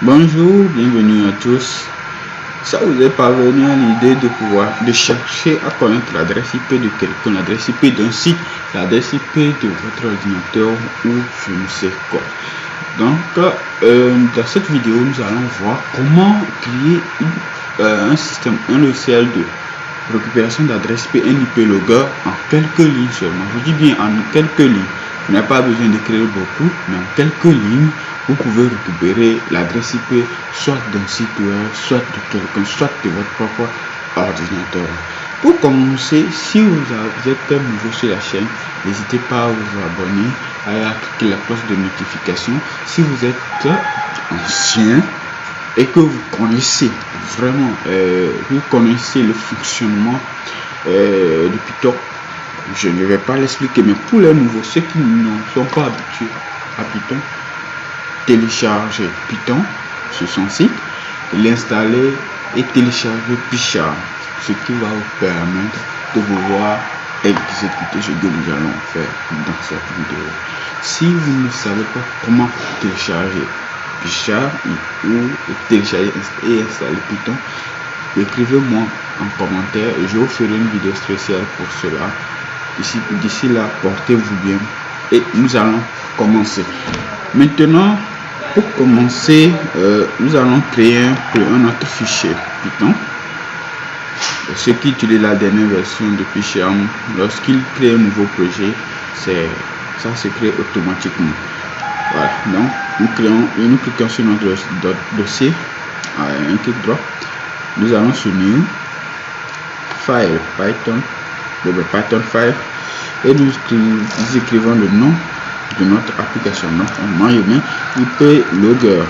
Bonjour, bienvenue à tous. Ça vous est parvenu à l'idée de chercher à connaître l'adresse IP de quelqu'un, l'adresse IP d'un site, l'adresse IP de votre ordinateur ou je ne sais quoi. Donc, dans cette vidéo, nous allons voir comment créer un système, un logiciel de récupération d'adresse IP, un IP logger en quelques lignes seulement. Je dis bien en quelques lignes. Vous n'avez pas besoin d'écrire beaucoup, mais en quelques lignes, vous pouvez récupérer l'adresse IP soit d'un site web, soit de quelqu'un, soit de votre propre ordinateur. Pour commencer, si vous êtes nouveau sur la chaîne, n'hésitez pas à vous abonner, à cliquer la cloche de notification. Si vous êtes ancien et que vous connaissez vraiment, vous connaissez le fonctionnement de Python, je ne vais pas l'expliquer, mais pour les nouveaux, ceux qui ne sont pas habitués à Python, télécharger Python sur son site, l'installer et télécharger PyCharm, ce qui va vous permettre de pouvoir exécuter ce que nous allons faire dans cette vidéo. Si vous ne savez pas comment télécharger PyCharm ou télécharger et installer Python, écrivez-moi en commentaire et je vous ferai une vidéo spéciale pour cela. D'ici là, portez-vous bien et nous allons commencer. Maintenant, pour commencer, nous allons créer un autre fichier Python. Ceux qui utilisent la dernière version de PyCharm, lorsqu'ils créent un nouveau projet, ça se crée automatiquement. Voilà, donc nous cliquons sur notre dossier, un clic droit, nous allons sur New, File, Python, Python File, et nous écrivons le nom de notre application. Donc moi je mets IP logger.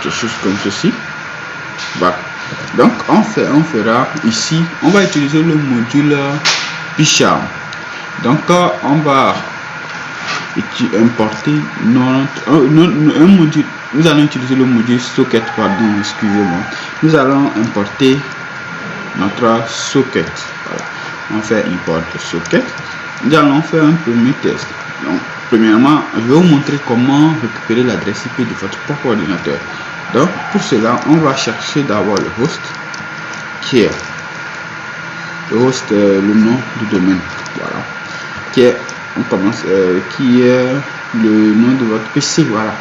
Quelque chose comme ceci. Voilà. Donc on fera ici, on va utiliser le module PyCharm. Donc on va importer un module. Nous allons utiliser le module socket, pardon, excusez-moi. Nous allons importer notre socket. Voilà. On fait import socket. Nous allons faire un premier test. Donc, premièrement, je vais vous montrer comment récupérer l'adresse IP de votre propre ordinateur. Donc, pour cela, on va chercher d'abord le host, qui est le host, le nom du domaine. Voilà. Qui est le nom de votre PC. Voilà.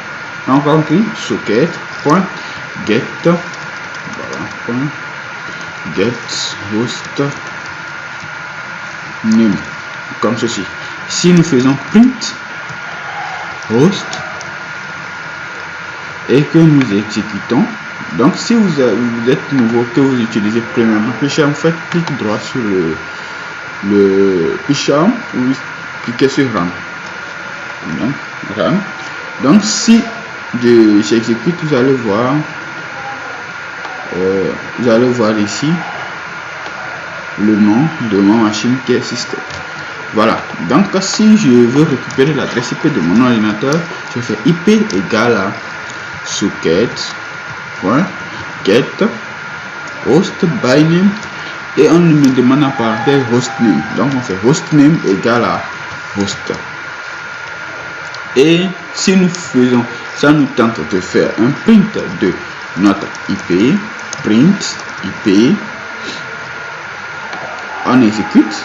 Donc on écrit socket.get, voilà, .get host name, comme ceci. Si nous faisons print host et que nous exécutons, donc si vous êtes nouveau, que vous utilisez premièrement PyCharm, faites clic droit sur le PyCharm ou cliquez sur Run. Donc, Run. Donc si j'exécute, vous allez voir ici le nom de ma machine qui est système. Voilà. Donc si je veux récupérer l'adresse IP de mon ordinateur, je fais IP égale à socket.get host by name et on me demande à partir hostname. Donc on fait hostname égale à host. Et si nous faisons, ça nous tente de faire un print de notre IP, print IP, on exécute,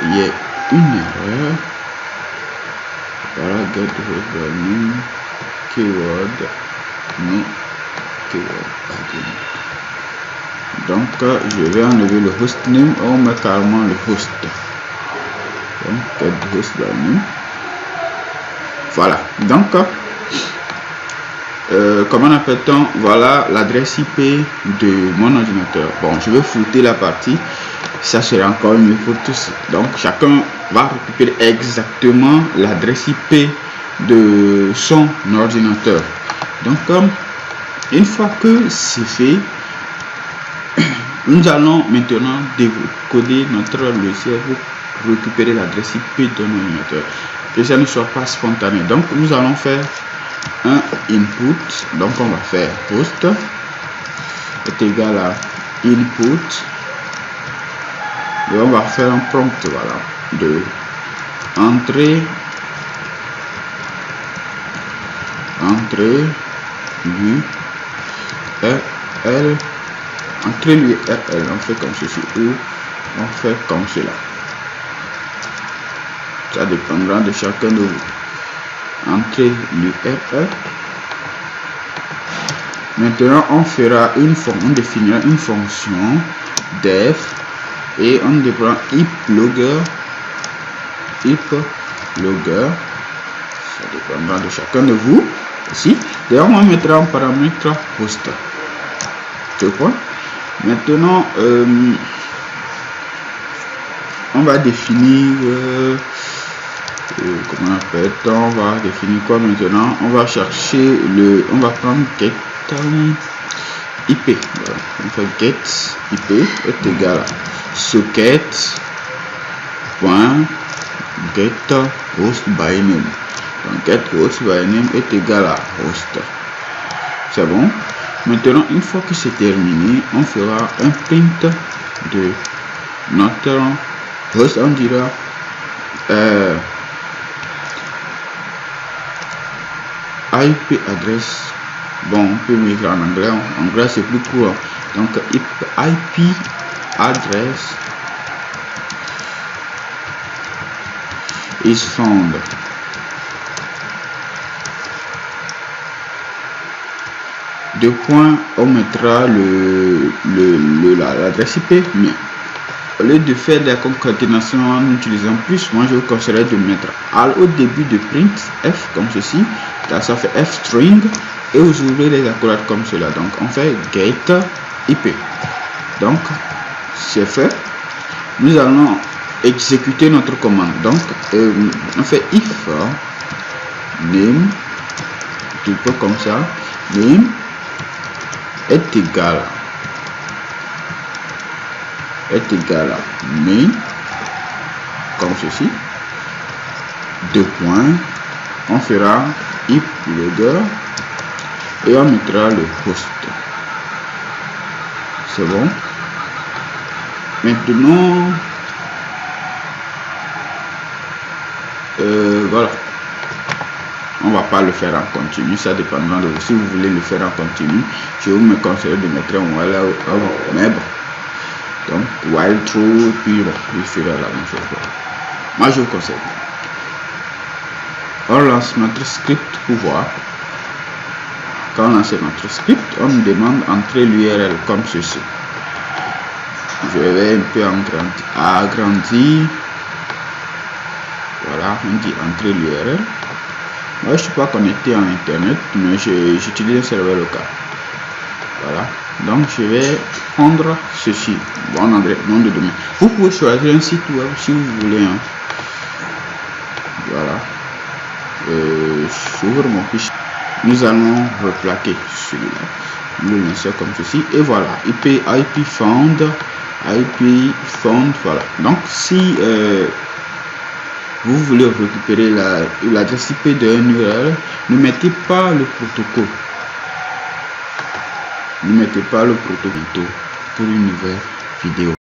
il y a une erreur, voilà, get host by name, keyword, mais keyword. Donc je vais enlever le hostname, on met carrément le host. Donc get host by name. Voilà. Donc comment appelle-t-on? Voilà l'adresse IP de mon ordinateur. Bon, je vais flouter la partie, ça sera encore mieux pour tous. Donc chacun va récupérer exactement l'adresse IP de son ordinateur. Donc une fois que c'est fait, nous allons maintenant décoder notre logiciel pour récupérer l'adresse IP de mon ordinateur, que ça ne soit pas spontané. Donc nous allons faire un input. Donc on va faire post est égal à input Et on va faire un prompt, voilà, de entrée l'URL, entrée l'URL, on fait comme ceci ou on fait comme cela. Ça dépendra de chacun de vous. Entrée l'URL. Maintenant, on fera on définira une fonction def et on dépend if-logger. Ça dépendra de chacun de vous ici. D'ailleurs, on mettra un paramètre host. Tu vois? Maintenant, on va définir comment on appelle, on va définir quoi maintenant? On va chercher on va prendre get IP. Voilà. On fait get IP est égal à socket point get host by name. Donc get host by name est égal à host. C'est bon. Maintenant, une fois que c'est terminé, on fera un print de notre host. On dira IP adresse. Bon, on peut mettre en anglais. En anglais, c'est plus court. Donc, IP address is found. Deux points, on mettra l'adresse IP, mais au lieu de faire de la concaténation en utilisant plus, moi je vous conseillerais de mettre au début de print f comme ceci, là ça fait f string et vous ouvrez les accolades comme cela. Donc on fait get IP. Donc c'est fait. Nous allons exécuter notre commande. Donc on fait if name, tout peu comme ça, name est égal à main comme ceci, deux points, on fera if logger et on mettra le host. C'est bon. Maintenant voilà, on va pas le faire en continu, ça dépendra de vous. Si vous voulez le faire en continu, je vous me conseille de mettre un while, mais bon, donc while true, puis bon, il fera la même chose. Moi je vous conseille. On lance notre script pour voir. Quand on lance notre script, on nous demande d'entrer l'URL comme ceci. Je vais un peu agrandir. Voilà, on dit entrer l'URL. Moi je ne suis pas connecté en internet, mais j'utilise un serveur local. Voilà, donc je vais prendre ceci, bon adresse, nom de domaine. Vous pouvez choisir un site web si vous voulez, hein. Voilà, j'ouvre mon fichier. Nous allons replaquer celui-là, le lancer comme ceci, et voilà, IP found, voilà. Donc si vous voulez récupérer l'adresse IP d'un URL, ne mettez pas le protocole. Ne mettez pas le protocole pour une nouvelle vidéo.